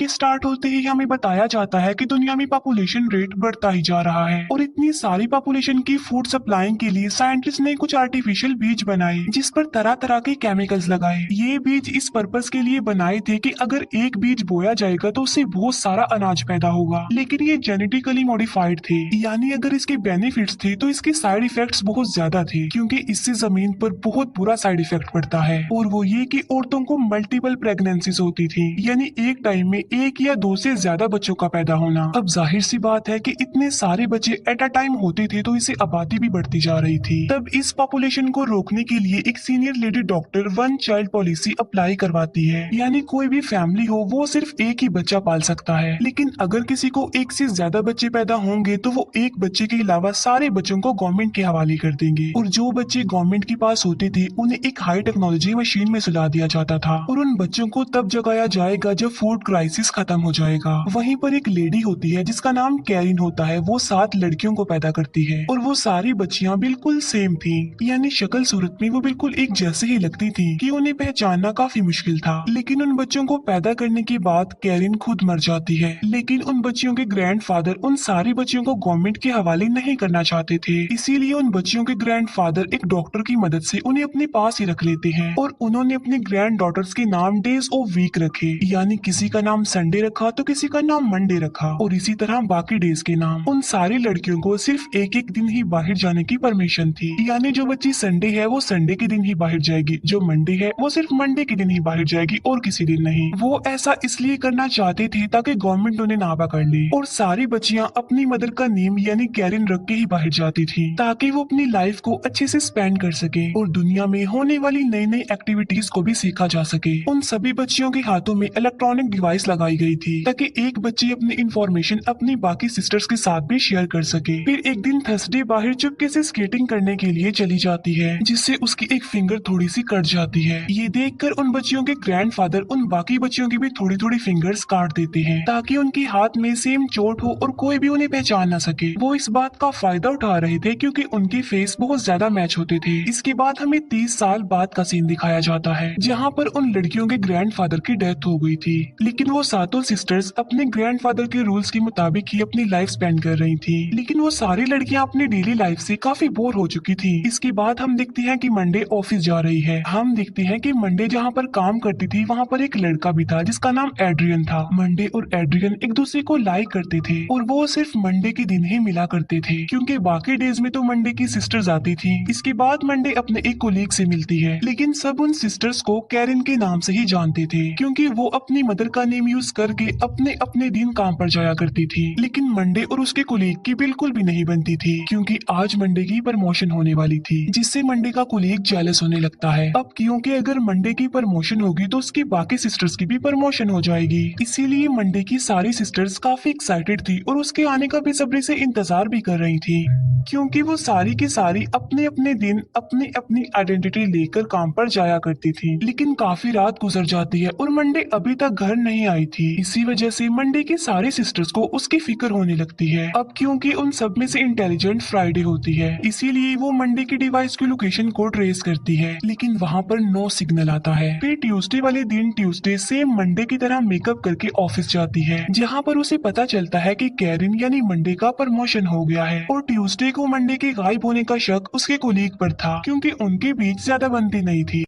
के स्टार्ट होते ही हमें बताया जाता है कि दुनिया में पॉपुलेशन रेट बढ़ता ही जा रहा है और इतनी सारी पॉपुलेशन की फूड सप्लाइंग के लिए साइंटिस्ट ने कुछ आर्टिफिशियल बीज बनाए जिस पर तरह तरह के केमिकल्स लगाए। ये बीज इस पर्पस के लिए बनाए थे कि अगर एक बीज बोया जाएगा तो उससे बहुत सारा अनाज पैदा होगा, लेकिन ये जेनेटिकली मॉडिफाइड थे, यानी अगर इसके बेनिफिट्स थे तो इसके साइड इफेक्ट्स बहुत ज्यादा थे, क्योंकि इससे जमीन पर बहुत बुरा साइड इफेक्ट पड़ता है और वो ये कि औरतों को मल्टीपल प्रेगनेंसीज होती थी, यानी एक टाइम में एक या दो से ज्यादा बच्चों का पैदा होना। अब जाहिर सी बात है कि इतने सारे बच्चे एट अ टाइम होते थे तो इससे आबादी भी बढ़ती जा रही थी। तब इस पॉपुलेशन को रोकने के लिए एक senior lady doctor one child policy apply करवाती है, यानी कोई भी फैमिली हो वो सिर्फ एक ही बच्चा पाल सकता है, लेकिन अगर किसी को एक से ज्यादा बच्चे पैदा होंगे तो वो एक बच्चे के अलावा सारे बच्चों को गवर्नमेंट के हवाले कर देंगे और जो बच्चे गवर्नमेंट के पास होते थे उन्हें एक हाई टेक्नोलॉजी मशीन में सुला दिया जाता था और उन बच्चों को तब जगाया जाएगा जब फूड क्राइसिस खत्म हो जाएगा। वहीं पर एक लेडी होती है जिसका नाम कैरिन होता है, वो 7 लड़कियों को पैदा करती है और वो सारी बच्चियां बिल्कुल सेम थी, यानी शक्ल सूरत में वो बिल्कुल एक जैसे ही लगती थी कि उन्हें पहचानना काफी मुश्किल था। लेकिन उन बच्चों को पैदा करने के बाद कैरिन खुद मर जाती है, लेकिन उन बच्चियों के ग्रैंडफादर उन सारी बच्चियों को गवर्नमेंट के हवाले नहीं करना चाहते थे, इसीलिए उन बच्चियों के ग्रैंडफादर एक डॉक्टर की मदद से उन्हें अपने पास ही रख लेते हैं और उन्होंने अपने ग्रैंड डॉटर्स के नाम डेज ऑफ वीक रखे, यानी किसी का नाम संडे रखा तो किसी का नाम मंडे रखा और इसी तरह बाकी डेज के नाम। उन सारी लड़कियों को सिर्फ एक एक दिन ही बाहर जाने की परमिशन थी, यानी जो बच्ची संडे है वो संडे के दिन ही बाहर जाएगी, जो मंडे है वो सिर्फ मंडे के दिन ही बाहर जाएगी और किसी दिन नहीं। वो ऐसा इसलिए करना चाहते थे ताकि गवर्नमेंट उन्हें ना पकड़ ले और सारी बच्चियां अपनी मदर का नेम यानी कैरिन रख के ही बाहर जाती थी ताकि वो अपनी लाइफ को अच्छे से स्पेंड कर सके और दुनिया में होने वाली नई नई एक्टिविटीज को भी सीखा जा सके। उन सभी बच्चियों के हाथों में इलेक्ट्रॉनिक डिवाइस लगाई गई थी ताकि एक बच्ची अपनी इंफॉर्मेशन अपनी बाकी सिस्टर्स के साथ भी शेयर कर सके। फिर एक दिन थर्सडे बाहर चुपके से स्केटिंग करने के लिए चली जाती है जिससे उसकी एक फिंगर थोड़ी सी कट जाती है। ये देखकर उन बच्चियों के ग्रैंडफादर उन बाकी बच्चियों की भी थोड़ी थोड़ी फिंगर्स काट देते हैं ताकि उनके हाथ में सेम चोट हो और कोई भी उन्हें पहचान ना सके। वो इस बात का फायदा उठा रहे थे क्योंकि उनके फेस बहुत ज्यादा मैच होते थे। इसके बाद हमें 30 साल बाद का सीन दिखाया जाता है जहाँ पर उन लड़कियों के ग्रैंडफादर की डेथ हो गई थी, लेकिन वो सातों सिस्टर्स अपने ग्रैंडफादर के रूल्स के मुताबिक ही अपनी लाइफ स्पेंड कर रही थी, लेकिन वो सारी लड़कियां अपनी डेली लाइफ से काफी बोर हो चुकी थी। इसके बाद हम देखते हैं कि मंडे ऑफिस जा रही है। हम देखते हैं कि मंडे जहाँ पर काम करती थी वहाँ पर एक लड़का भी था जिसका नाम एड्रियन था। मंडे और एड्रियन एक दूसरे को लाइक करते थे और वो सिर्फ मंडे के दिन ही मिला करते थे क्योंकि बाकी डेज में तो मंडे की सिस्टर्स आती थी। इसके बाद मंडे अपने एक कोलीग से मिलती है, लेकिन सब उन सिस्टर्स को कैरिन के नाम से ही जानते थे क्योंकि वो अपनी मदर का नेम यूज करके अपने अपने दिन काम पर जाया करती थी। लेकिन मंडे और उसके कोलीग की बिल्कुल भी नहीं बनती थी क्योंकि आज मंडे की प्रमोशन होने वाली थी, जिससे मंडे का कोलीग जेलस होने लगता है। अब क्योंकि अगर मंडे की प्रमोशन होगी तो उसकी बाकी सिस्टर्स की भी प्रमोशन हो जाएगी, इसीलिए मंडे की सारी सिस्टर्स काफी एक्साइटेड थी और उसके आने का बेसब्री से इंतजार भी कर रही थी क्योंकि वो सारी की सारी अपने अपने दिन अपनी अपनी आइडेंटिटी लेकर काम पर जाया करती थी। लेकिन काफी रात गुजर जाती है और मंडे अभी तक घर नहीं आई थी। इसी वजह से मंडे की सारी सिस्टर्स को उसकी फिक्र होने लगती है। अब क्योंकि उन सब में से इंटेलिजेंट फ्राइडे होती है, इसीलिए वो मंडे की डिवाइस की लोकेशन को ट्रेस करती है, लेकिन वहाँ पर नो सिग्नल आता है। फिर ट्यूसडे वाले दिन ट्यूसडे सेम मंडे की तरह मेकअप करके ऑफिस जाती है जहाँ पर उसे पता चलता है कि कैरिन यानी मंडे का प्रमोशन हो गया है और ट्यूसडे को मंडे के गायब होने का शक उसके कोलीग पर था क्योंकि उनके बीच ज्यादा बनती नहीं थी।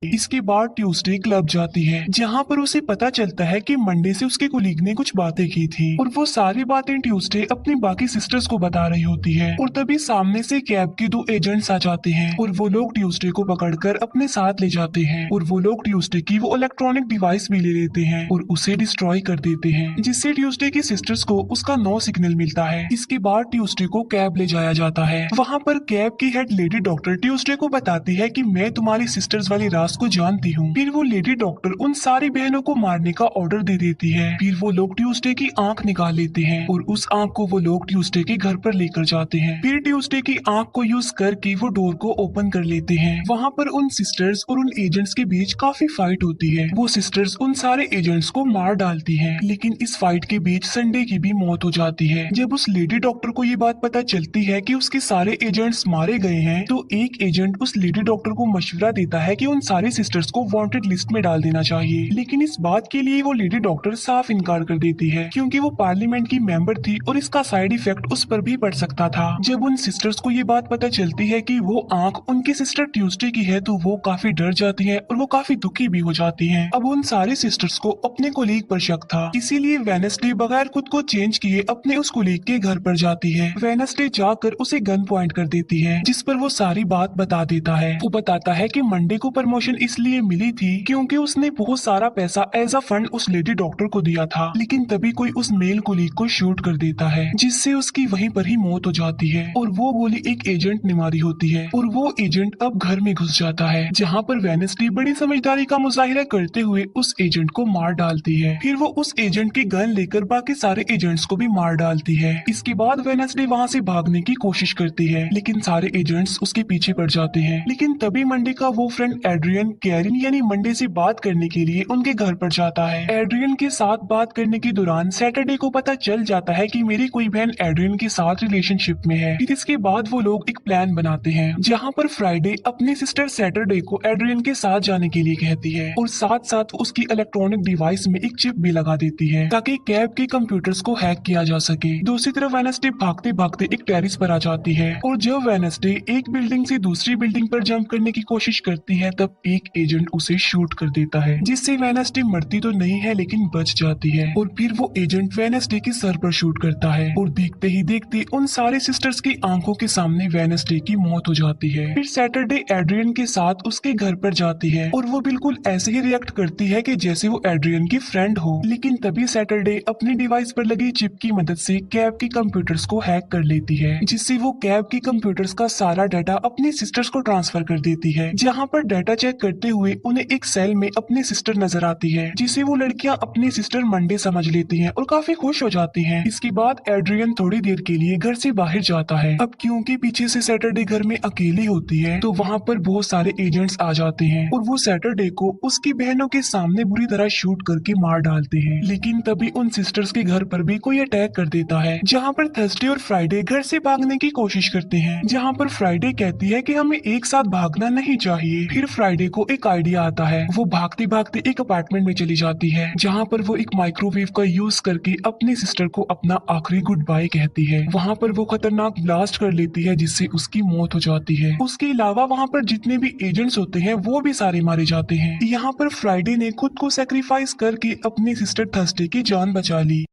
इसके बाद ट्यूसडे क्लब जाती है जहाँ पर उसे पता चलता है कि मंडे से उसके कोलीग ने कुछ बातें की थी और वो सारी बातें ट्यूसडे अपनी बाकी सिस्टर्स को बता रही होती है और तभी सामने से कैब के 2 एजेंट्स आ जाते हैं और वो लोग ट्यूसडे को पकड़कर अपने साथ ले जाते हैं और वो लोग ट्यूसडे की वो इलेक्ट्रॉनिक डिवाइस भी ले लेते हैं और उसे डिस्ट्रॉय कर देते हैं, जिससे ट्यूसडे की सिस्टर्स को उसका नो सिग्नल मिलता है। इसके बाद ट्यूसडे को कैब ले जाया जाता है। वहाँ पर कैब की हेड लेडी डॉक्टर ट्यूसडे को बताती है कि मैं तुम्हारी सिस्टर्स वाली को जानती हूँ। फिर वो लेडी डॉक्टर उन सारी बहनों को मारने का ऑर्डर दे देती है। फिर वो लोग ट्यूसडे की आंख निकाल लेते हैं और उस आंख को वो लोग ट्यूसडे के घर पर लेकर जाते हैं। फिर ट्यूसडे की आंख को यूज करके वो डोर को ओपन कर लेते हैं। वहाँ पर उन सिस्टर्स और उन एजेंट्स के बीच काफी फाइट होती है। वो सिस्टर्स उन सारे एजेंट्स को मार डालती है, लेकिन इस फाइट के बीच संडे की भी मौत हो जाती है। जब उस लेडी डॉक्टर को ये बात पता चलती है कि उसके सारे एजेंट्स मारे गए हैं तो एक एजेंट उस लेडी डॉक्टर को मशवरा देता है कि उन सारे सिस्टर्स को वांटेड लिस्ट में डाल देना चाहिए। लेकिन इस बात के लिए वो लेडी डॉक्टर साफ इनकार कर देती है, क्योंकि वो पार्लियामेंट की मेंबर थी और इसका साइड इफेक्ट उस पर भी पड़ सकता था। जब उन सिस्टर्स को ये बात पता चलती है कि वो आंख उनकी सिस्टर ट्यूसडे की है, तो वो काफी डर जाती है और वो काफी दुखी भी हो जाती है। अब उन सारे सिस्टर्स को अपने कोलीग पर शक था, इसीलिए वेडनेसडे बगैर खुद को चेंज किए अपने उस कोलीग के घर पर जाती है। वेडनेसडे जाकर उसे गन पॉइंट कर देती है, जिस पर वो सारी बात बता देता है। वो बताता है कि मंडे को प्रमोशन इसलिए मिली थी क्योंकि उसने बहुत सारा पैसा एज अ फंड उस लेडी डॉक्टर को दिया था, लेकिन तभी कोई उस मेल कोलीग को शूट कर देता है, जिससे उसकी वहीं पर ही मौत हो जाती है। और वो गोली एक एजेंट ने मारी होती है और वो एजेंट अब घर में घुस जाता है, जहाँ पर वेडनेसडे बड़ी समझदारी का मुजाहिरा करते हुए उस एजेंट को मार डालती है। फिर वो उस एजेंट की गन लेकर बाकी सारे एजेंट्स को भी मार डालती है। इसके बाद वेडनेसडे वहाँ से भागने की कोशिश करती है, लेकिन सारे एजेंट्स उसके पीछे पड़ जाते हैं। लेकिन तभी मंडे का वो फ्रेंड एड्रियन कैरिन यानी मंडे से बात करने के लिए उनके घर पर जाता है। एड्रियन के साथ बात करने के दौरान सैटरडे को पता चल जाता है कि मेरी कोई बहन एड्रियन के साथ रिलेशनशिप में है। फिर इसके बाद वो लोग एक प्लान बनाते हैं, जहाँ पर फ्राइडे अपनी सिस्टर सैटरडे को एड्रियन के साथ जाने के लिए कहती है और साथ साथ उसकी इलेक्ट्रॉनिक डिवाइस में एक चिप भी लगा देती है, ताकि कैब के कंप्यूटर्स को हैक किया जा सके। दूसरी तरफ वेडनेसडे भागते भागते एक टेरिस पर आ जाती है और जब वेडनेसडे एक बिल्डिंग से दूसरी बिल्डिंग पर जंप करने की कोशिश करती है, तब एक एजेंट उसे शूट कर देता है, जिससे वेडनेसडे मरती तो नहीं है लेकिन बच जाती है। और फिर वो एजेंट वेडनेसडे के सर पर शूट करता है और देखते ही देखते उन सारे सिस्टर्स की आंखों के सामने वेडनेसडे की मौत हो जाती है। फिर सैटरडे एड्रियन के साथ उसके घर पर जाती है और वो बिल्कुल ऐसे ही रिएक्ट करती है कि जैसे वो एड्रियन की फ्रेंड हो। लेकिन तभी सैटरडे अपनी डिवाइस पर लगी चिप की मदद से कैब के कंप्यूटर्स को हैक कर लेती है, जिससे वो कैब की कंप्यूटर्स का सारा डाटा अपनी सिस्टर्स को ट्रांसफर कर देती है। जहाँ पर डाटा चेक करते हुए उन्हें एक सेल में अपनी सिस्टर नजर आती है, जिसे वो लड़कियां अपनी सिस्टर मंडे समझ लेती हैं और काफी खुश हो जाती हैं। इसके बाद एड्रियन थोड़ी देर के लिए घर से बाहर जाता है। अब क्योंकि पीछे से सैटरडे घर में अकेली होती है, तो वहाँ पर बहुत सारे एजेंट्स आ जाते हैं और वो सैटरडे को उसकी बहनों के सामने बुरी तरह शूट करके मार डालते हैं। लेकिन तभी उन सिस्टर्स के घर पर भी कोई अटैक कर देता है, जहाँ पर थर्सडे और फ्राइडे घर से भागने की कोशिश करते हैं, जहाँ पर फ्राइडे कहती है कि हमें एक साथ भागना नहीं चाहिए। फिर फ्राइडे को एक आइडिया आता है, वो भागते भागते एक अपार्टमेंट में चली जाती है, जहाँ पर वो एक माइक्रोवेव का यूज करके अपनी सिस्टर को अपना आखिरी गुड बाय कहती है। वहाँ पर वो खतरनाक ब्लास्ट कर लेती है, जिससे उसकी मौत हो जाती है। उसके अलावा वहाँ पर जितने भी एजेंट्स होते हैं वो भी सारे मारे जाते हैं। यहाँ पर फ्राइडे ने खुद को सेक्रीफाइस करके अपनी सिस्टर थर्सडे की जान बचा ली।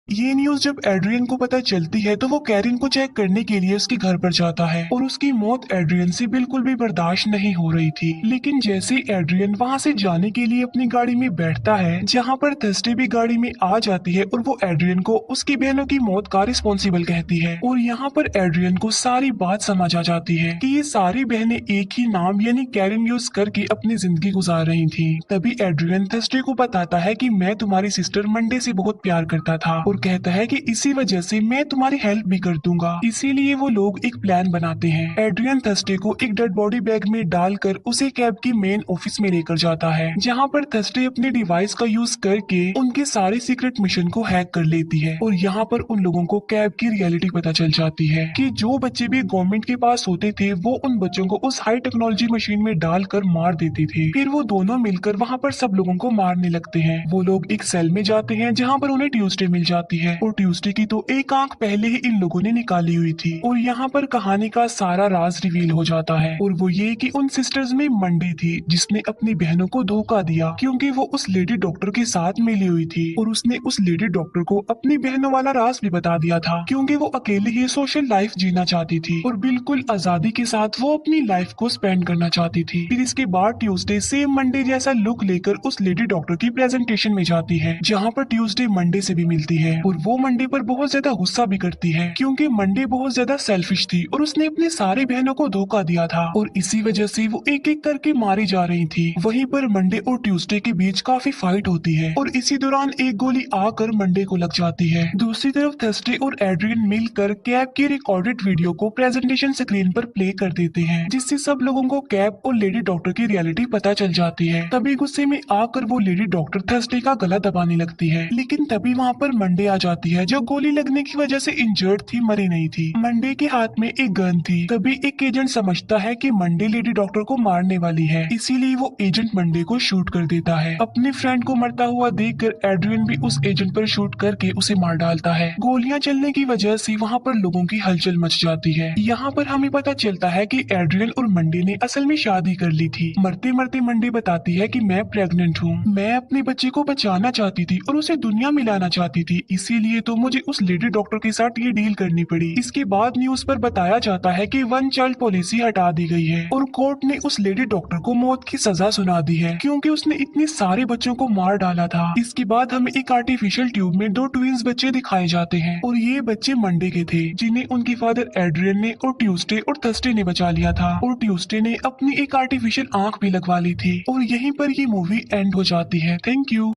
ये न्यूज जब एड्रियन को पता चलती है, तो वो कैरिन को चेक करने के लिए उसके घर पर जाता है और उसकी मौत एड्रियन से बिल्कुल भी बर्दाश्त नहीं हो रही थी। लेकिन जैसे एड्रियन वहाँ से जाने के लिए अपनी गाड़ी में बैठता है, जहाँ पर थर्सडे भी गाड़ी में आ जाती है और वो एड्रियन को उसकी बहनों की मौत का रिस्पॉन्सिबल कहती है। और यहाँ पर एड्रियन को सारी बात समझ आ जाती है कि ये सारी बहनें एक ही नाम यानी कैरिन यूज करके अपनी जिंदगी गुजार रही थी। तभी एड्रियन थर्सडे को बताता है कि मैं तुम्हारी सिस्टर मंडे से बहुत प्यार करता था और कहता है कि इसी वजह से मैं तुम्हारी हेल्प भी कर दूंगा। इसीलिए वो लोग एक प्लान बनाते हैं। एड्रियन थर्सडे को एक डेड बॉडी बैग में डालकर उसे कैब की मेन ऑफिस में लेकर जाता है, जहाँ पर थर्सडे अपने डिवाइस का यूज करके उनके सारे सीक्रेट मिशन को हैक कर लेती है। और यहाँ पर उन लोगों को कैब की रियलिटी पता चल जाती है कि जो बच्चे भी गवर्नमेंट के पास होते थे, वो उन बच्चों को उस हाई टेक्नोलॉजी मशीन में डालकर मार देते थे। फिर वो दोनों मिलकर वहाँ पर सब लोगों को मारने लगते हैं। वो लोग एक सेल में जाते हैं, जहाँ पर उन्हें ट्यूसडे मिल जाती है और ट्यूसडे की तो एक आंख पहले ही इन लोगों ने निकाली हुई थी। और यहाँ पर कहानी का सारा राज रिवील हो जाता है, और वो ये कि उन सिस्टर्स में मंडे थी जिसने अपनी बहनों को धोखा दिया, क्योंकि वो उस लेडी डॉक्टर के साथ मिली हुई थी और उसने उस लेडी डॉक्टर को अपनी बहनों वाला राज भी बता दिया था, क्योंकि वो अकेले ही सोशल लाइफ जीना चाहती थी और बिल्कुल आजादी के साथ वो अपनी लाइफ को स्पेंड करना चाहती थी। फिर इसके बाद ट्यूसडे सेम मंडे जैसा लुक लेकर उस लेडी डॉक्टर की प्रेजेंटेशन में जाती है, जहाँ पर ट्यूसडे मंडे से भी मिलती है और वो मंडे पर बहुत ज्यादा गुस्सा भी करती है, क्योंकि मंडे बहुत ज्यादा सेल्फिश थी और उसने अपनी सारी बहनों को धोखा दिया था और इसी वजह से वो एक एक करके मारी जा रही थी। वहीं पर मंडे और ट्यूसडे के बीच काफी फाइट होती है और इसी दौरान एक गोली आकर मंडे को लग जाती है। दूसरी तरफ थर्सडे और एड्रियन मिलकर कैब की रिकॉर्डेड वीडियो को प्रेजेंटेशन स्क्रीन पर प्ले कर देते हैं, जिससे सब लोगों को कैब और लेडी डॉक्टर की रियलिटी पता चल जाती है। तभी गुस्से में आकर वो लेडी डॉक्टर थर्सडे का गला दबाने लगती है, लेकिन तभी वहाँ पर मंडे मंडे आ जाती है जो गोली लगने की वजह से इंजर्ड थी, मरी नहीं थी। मंडे के हाथ में एक गन थी। तभी एक एजेंट समझता है कि मंडे लेडी डॉक्टर को मारने वाली है, इसीलिए वो एजेंट मंडे को शूट कर देता है। अपने फ्रेंड को मरता हुआ देखकर एड्रियन भी उस एजेंट पर शूट करके उसे मार डालता है। गोलियां चलने की वजह से वहाँ पर लोगों की हलचल मच जाती है। यहाँ पर हमें पता चलता है कि एड्रियन और मंडे ने असल में शादी कर ली थी। मरते मरते मंडे बताती है कि मैं प्रेग्नेंट हूँ, मैं अपने बच्चे को बचाना चाहती थी और उसे दुनिया में लाना चाहती थी, इसीलिए तो मुझे उस लेडी डॉक्टर के साथ ये डील करनी पड़ी। इसके बाद न्यूज पर बताया जाता है कि वन चाइल्ड पॉलिसी हटा दी गई है और कोर्ट ने उस लेडी डॉक्टर को मौत की सजा सुना दी है क्योंकि उसने इतने सारे बच्चों को मार डाला था। इसके बाद हमें एक आर्टिफिशियल ट्यूब में 2 ट्विंस बच्चे दिखाए जाते हैं और ये बच्चे मंडे के थे जिन्हें उनके फादर एड्रियन ने और ट्यूसडे और थर्सडे ने बचा लिया था और ट्यूसडे ने अपनी एक आर्टिफिशियल आंख भी लगवा ली थी। और यहीं पर ये मूवी एंड हो जाती है। Thank you.